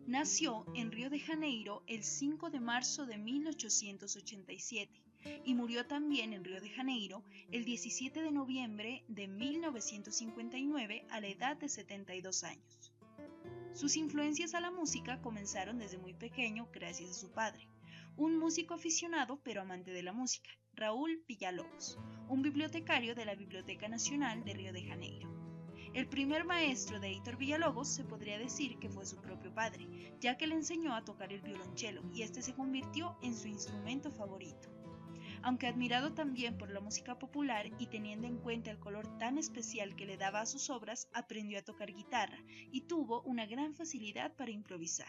Nació en Río de Janeiro el 5 de marzo de 1887 y murió también en Río de Janeiro el 17 de noviembre de 1959 a la edad de 72 años. Sus influencias a la música comenzaron desde muy pequeño gracias a su padre, un músico aficionado pero amante de la música, Raúl Villalobos, un bibliotecario de la Biblioteca Nacional de Río de Janeiro. El primer maestro de Heitor Villalobos se podría decir que fue su propio padre, ya que le enseñó a tocar el violonchelo y este se convirtió en su instrumento favorito. Aunque admirado también por la música popular y teniendo en cuenta el color tan especial que le daba a sus obras, aprendió a tocar guitarra y tuvo una gran facilidad para improvisar.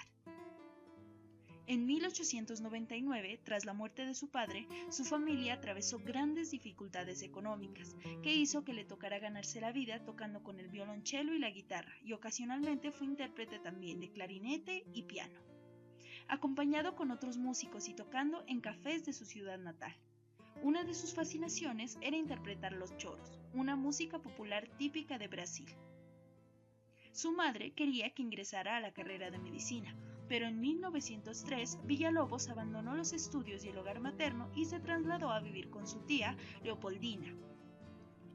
En 1899, tras la muerte de su padre, su familia atravesó grandes dificultades económicas, que hizo que le tocara ganarse la vida tocando con el violonchelo y la guitarra, y ocasionalmente fue intérprete también de clarinete y piano, acompañado con otros músicos y tocando en cafés de su ciudad natal. Una de sus fascinaciones era interpretar los choros, una música popular típica de Brasil. Su madre quería que ingresara a la carrera de medicina, pero en 1903 Villalobos abandonó los estudios y el hogar materno y se trasladó a vivir con su tía, Leopoldina.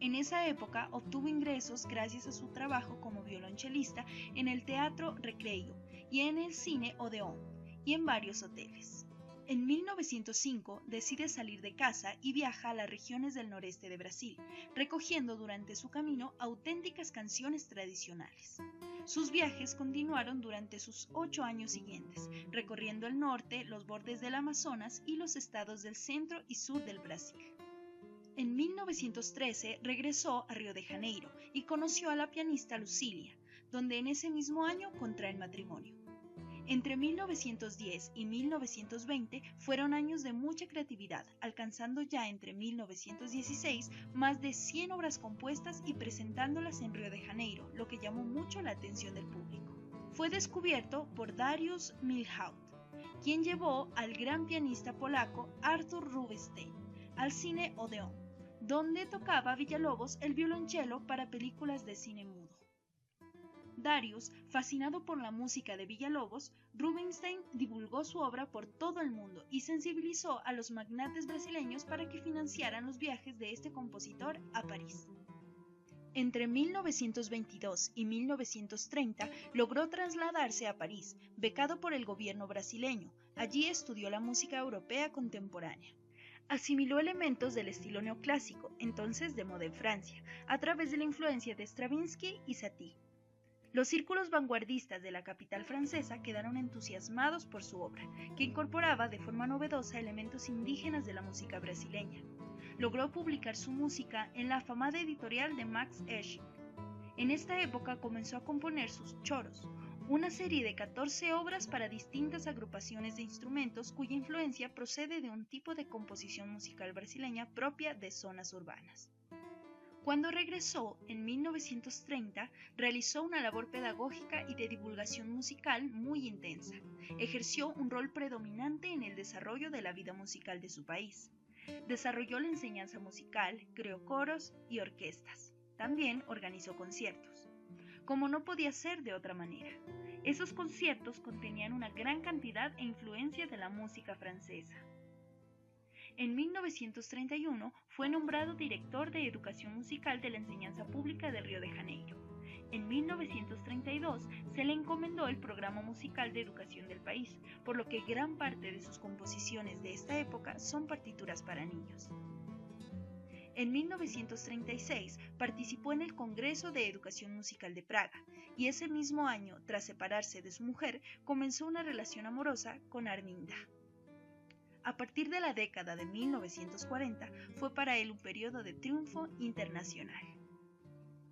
En esa época obtuvo ingresos gracias a su trabajo como violonchelista en el Teatro Recreio y en el Cine Odeón y en varios hoteles. En 1905 decide salir de casa y viaja a las regiones del noreste de Brasil, recogiendo durante su camino auténticas canciones tradicionales. Sus viajes continuaron durante sus 8 años siguientes, recorriendo el norte, los bordes del Amazonas y los estados del centro y sur del Brasil. En 1913 regresó a Río de Janeiro y conoció a la pianista Lucília, donde en ese mismo año contraen matrimonio. Entre 1910 y 1920 fueron años de mucha creatividad, alcanzando ya entre 1916 más de 100 obras compuestas y presentándolas en Río de Janeiro, lo que llamó mucho la atención del público. Fue descubierto por Dariusz Milhaud, quien llevó al gran pianista polaco Artur Rubinstein al Cine Odeón, donde tocaba Villalobos el violonchelo para películas de cine mudo. Dariusz, fascinado por la música de Villalobos, Rubinstein divulgó su obra por todo el mundo y sensibilizó a los magnates brasileños para que financiaran los viajes de este compositor a París. Entre 1922 y 1930 logró trasladarse a París, becado por el gobierno brasileño. Allí estudió la música europea contemporánea. Asimiló elementos del estilo neoclásico, entonces de moda en Francia, a través de la influencia de Stravinsky y Satie. Los círculos vanguardistas de la capital francesa quedaron entusiasmados por su obra, que incorporaba de forma novedosa elementos indígenas de la música brasileña. Logró publicar su música en la afamada editorial de Max Esching. En esta época comenzó a componer sus choros, una serie de 14 obras para distintas agrupaciones de instrumentos cuya influencia procede de un tipo de composición musical brasileña propia de zonas urbanas. Cuando regresó, en 1930, realizó una labor pedagógica y de divulgación musical muy intensa. Ejerció un rol predominante en el desarrollo de la vida musical de su país. Desarrolló la enseñanza musical, creó coros y orquestas. También organizó conciertos. Como no podía ser de otra manera, esos conciertos contenían una gran cantidad e influencia de la música francesa. En 1931 fue nombrado director de Educación Musical de la Enseñanza Pública de Río de Janeiro. En 1932 se le encomendó el programa musical de educación del país, por lo que gran parte de sus composiciones de esta época son partituras para niños. En 1936 participó en el Congreso de Educación Musical de Praga y ese mismo año, tras separarse de su mujer, comenzó una relación amorosa con Arminda. A partir de la década de 1940 fue para él un periodo de triunfo internacional.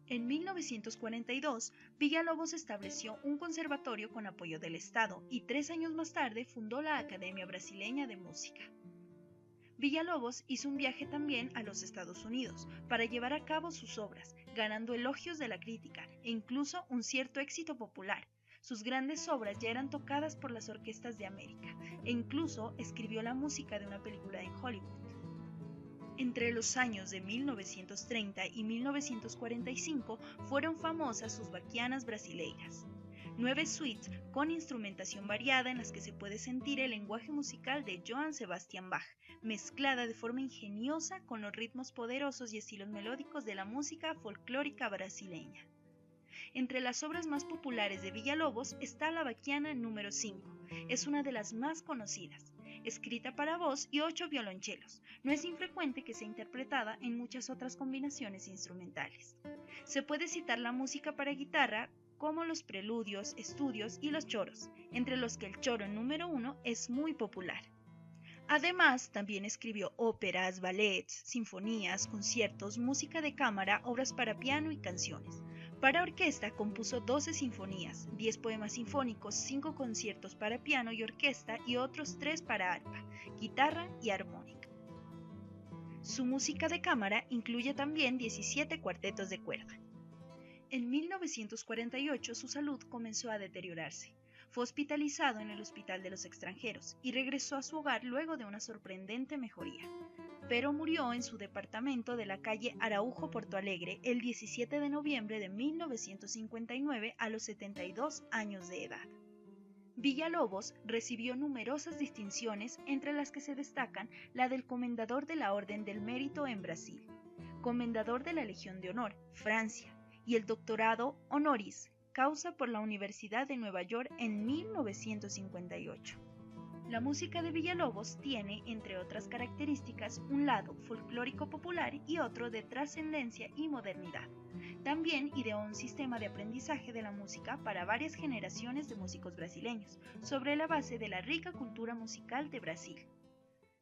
En 1942, Villalobos estableció un conservatorio con apoyo del Estado y 3 años más tarde fundó la Academia Brasileña de Música. Villalobos hizo un viaje también a los Estados Unidos para llevar a cabo sus obras, ganando elogios de la crítica e incluso un cierto éxito popular. Sus grandes obras ya eran tocadas por las orquestas de América e incluso escribió la música de una película en Hollywood. Entre los años de 1930 y 1945 fueron famosas sus baquianas brasileiras. 9 suites con instrumentación variada en las que se puede sentir el lenguaje musical de Johann Sebastian Bach, mezclada de forma ingeniosa con los ritmos poderosos y estilos melódicos de la música folclórica brasileña. Entre las obras más populares de Villalobos está la Baquiana número 5, es una de las más conocidas, escrita para voz y 8 violonchelos. No es infrecuente que sea interpretada en muchas otras combinaciones instrumentales. Se puede citar la música para guitarra como los preludios, estudios y los choros, entre los que el choro número 1 es muy popular. Además, también escribió óperas, ballets, sinfonías, conciertos, música de cámara, obras para piano y canciones. Para orquesta compuso 12 sinfonías, 10 poemas sinfónicos, 5 conciertos para piano y orquesta y otros 3 para arpa, guitarra y armónica. Su música de cámara incluye también 17 cuartetos de cuerda. En 1948 su salud comenzó a deteriorarse. Fue hospitalizado en el Hospital de los Extranjeros y regresó a su hogar luego de una sorprendente mejoría, pero murió en su departamento de la calle Araujo, Porto Alegre, el 17 de noviembre de 1959 a los 72 años de edad. Villalobos recibió numerosas distinciones, entre las que se destacan la del Comendador de la Orden del Mérito en Brasil, Comendador de la Legión de Honor, Francia, y el doctorado honoris causa por la Universidad de Nueva York en 1958. La música de Villalobos tiene, entre otras características, un lado folclórico popular y otro de trascendencia y modernidad. También ideó un sistema de aprendizaje de la música para varias generaciones de músicos brasileños, sobre la base de la rica cultura musical de Brasil.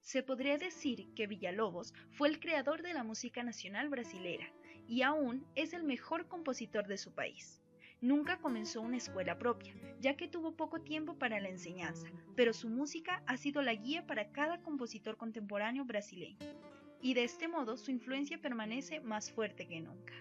Se podría decir que Villalobos fue el creador de la música nacional brasilera y aún es el mejor compositor de su país. Nunca comenzó una escuela propia, ya que tuvo poco tiempo para la enseñanza, pero su música ha sido la guía para cada compositor contemporáneo brasileño, y de este modo su influencia permanece más fuerte que nunca.